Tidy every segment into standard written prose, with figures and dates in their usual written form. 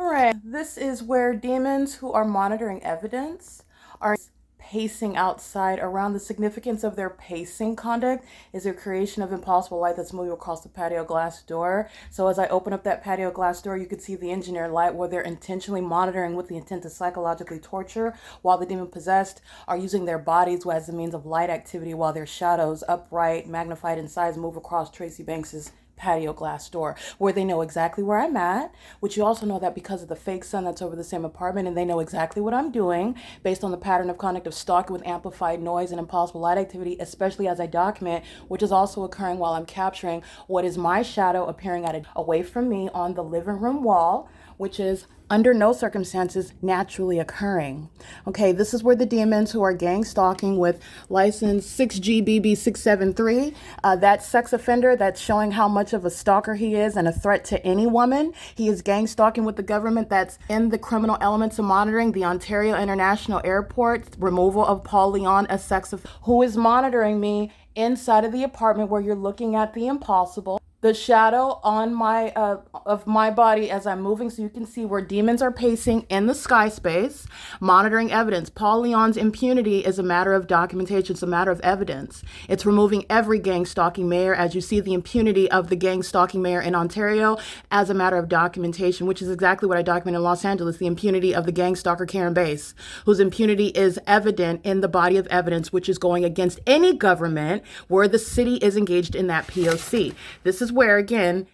All right, this is where demons who are monitoring evidence are pacing outside. Around the significance of their pacing conduct is their creation of impossible light that's moving across the patio glass door. So as I open up that patio glass door, you can see the engineered light where they're intentionally monitoring with the intent to psychologically torture, while the demon possessed are using their bodies as a means of light activity, while their shadows, upright, magnified in size, move across Tracy Banks's patio glass door, where they know exactly where I'm at, which you also know that because of the fake sun that's over the same apartment, and they know exactly what I'm doing based on the pattern of conduct of stalking with amplified noise and impossible light activity, especially as I document, which is also occurring while I'm capturing what is my shadow appearing away from me on the living room wall, which is under no circumstances naturally occurring. Okay, this is where the demons who are gang stalking with license 6GBB673, that sex offender that's showing how much of a stalker he is and a threat to any woman. He is gang stalking with the government that's in the criminal elements of monitoring the Ontario International Airport, removal of Paul Leon, a sex offender, who is monitoring me inside of the apartment where you're looking at the impossible. The shadow on my of my body as I'm moving, so you can see where demons are pacing in the sky space, monitoring evidence. Paul Leon's impunity is a matter of documentation. It's a matter of evidence. It's removing every gang stalking mayor, as you see the impunity of the gang stalking mayor in Ontario, as a matter of documentation, which is exactly what I document in Los Angeles, the impunity of the gang stalker Karen Bass, whose impunity is evident in the body of evidence, which is going against any government where the city is engaged in that P.O.C. This is where, again,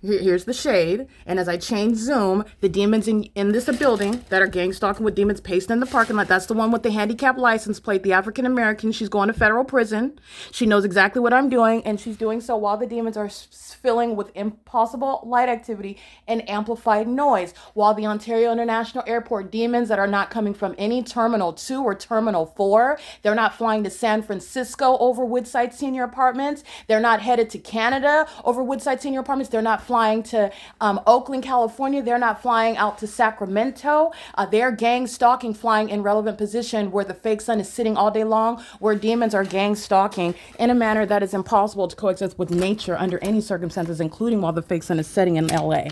here's the shade, and as I change zoom, the demons in this building that are gang stalking with demons pasted in the parking lot. That's the one with the handicap license plate, the African American. She's going to federal prison. She knows exactly what I'm doing, and she's doing so while the demons are filling with impossible light activity and amplified noise. While the Ontario International Airport demons that are not coming from any Terminal 2 or Terminal 4, they're not flying to San Francisco over Woodside Senior Apartments. They're not headed to Canada over Woodside Senior Apartments. They're not flying to Oakland, California. They're not flying out to Sacramento. They're gang stalking, flying in relevant position where the fake sun is sitting all day long, where demons are gang stalking in a manner that is impossible to coexist with nature under any circumstances, including while the fake sun is setting in LA.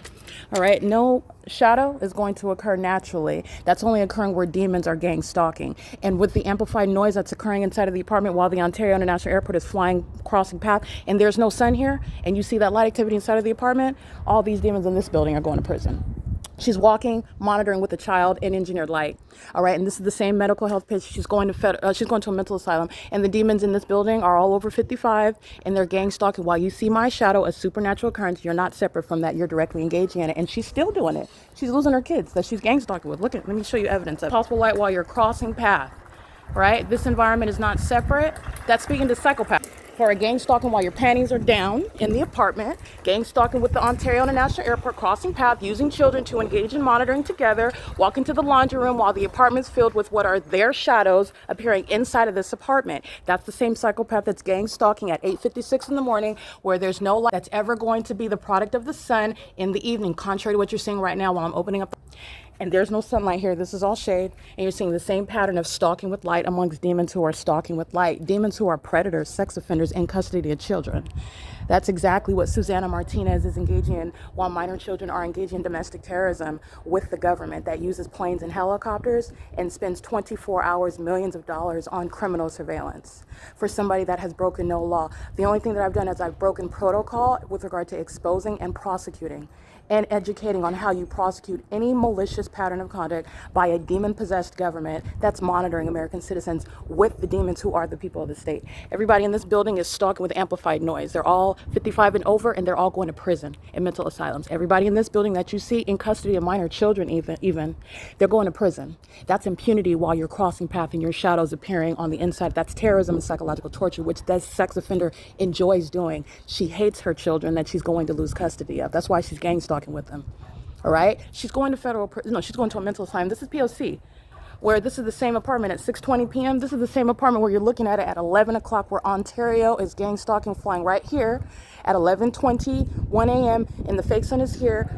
All right, no shadow is going to occur naturally. That's only occurring where demons are gang stalking. And with the amplified noise that's occurring inside of the apartment while the Ontario International Airport is flying, crossing path, and there's no sun here, and you see that light activity inside of the apartment, all these demons in this building are going to prison. She's walking, monitoring with a child in engineered light. All right, and this is the same medical health pitch. She's going to a mental asylum, and the demons in this building are all over 55, and they're gang stalking. While you see my shadow, a supernatural occurrence, you're not separate from that. You're directly engaging in it, and she's still doing it. She's losing her kids that she's gang stalking with. Let me show you evidence of possible light while you're crossing path. Right, this environment is not separate. That's speaking to psychopaths. For a gang stalking while your panties are down in the apartment, gang stalking with the Ontario International Airport, crossing path, using children to engage in monitoring together, walking to the laundry room while the apartment's filled with what are their shadows appearing inside of this apartment. That's the same psychopath that's gang stalking at 8:56 in the morning, where there's no light that's ever going to be the product of the sun in the evening, contrary to what you're seeing right now while I'm opening up. And there's no sunlight here. This is all shade. And you're seeing the same pattern of stalking with light amongst demons who are stalking with light. Demons who are predators, sex offenders in custody of children. That's exactly what Susana Martinez is engaging in while minor children are engaging in domestic terrorism with the government that uses planes and helicopters and spends 24 hours, millions of dollars on criminal surveillance for somebody that has broken no law. The only thing that I've done is I've broken protocol with regard to exposing and prosecuting and educating on how you prosecute any malicious pattern of conduct by a demon-possessed government that's monitoring American citizens with the demons who are the people of the state. Everybody in this building is stalking with amplified noise. They're all 55 and over, and they're all going to prison and mental asylums. Everybody in this building that you see in custody of minor children even, they're going to prison. That's impunity while you're crossing path and your shadows appearing on the inside. That's terrorism and psychological torture, which this sex offender enjoys doing. She hates her children that she's going to lose custody of. That's why she's gang stalking with them. All right, she's going to she's going to a mental asylum. This is P.O.C., where this is the same apartment at 6:20 p.m. This is the same apartment where you're looking at it at 11 o'clock, where Ontario is gang stalking, flying right here at 11:21 a.m. and the fake sun is here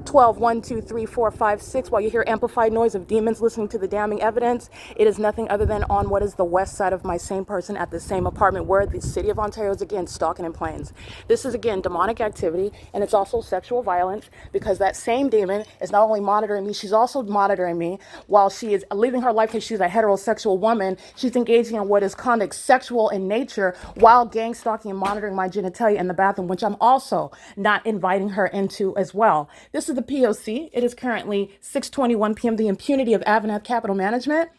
12, 1, 2, 3, 4, 5, 6. While you hear amplified noise of demons listening to the damning evidence, it is nothing other than on what is the west side of my same person at the same apartment where the city of Ontario is again stalking in planes. This is again demonic activity, and it's also sexual violence, because that same demon is not only monitoring me, she's also monitoring me while she is living her life because she's a heterosexual woman. She's engaging in what is conduct sexual in nature while gang stalking and monitoring my genitalia in the bathroom, which I'm also not inviting her into as well. This is the P.O.C. It is currently 6:21 p.m. The impunity of AVANATH Capital Management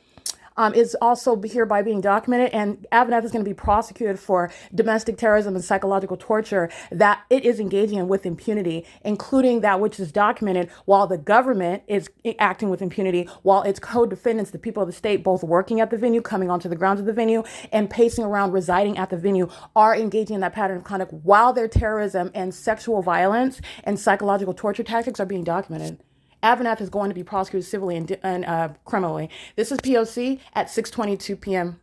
is also hereby being documented, and AVANATH is going to be prosecuted for domestic terrorism and psychological torture that it is engaging in with impunity, including that which is documented while the government is acting with impunity, while its co-defendants, the people of the state, both working at the venue, coming onto the grounds of the venue, and pacing around, residing at the venue, are engaging in that pattern of conduct while their terrorism and sexual violence and psychological torture tactics are being documented. AVANATH is going to be prosecuted civilly and criminally. This is P.O.C. at 6:22 p.m.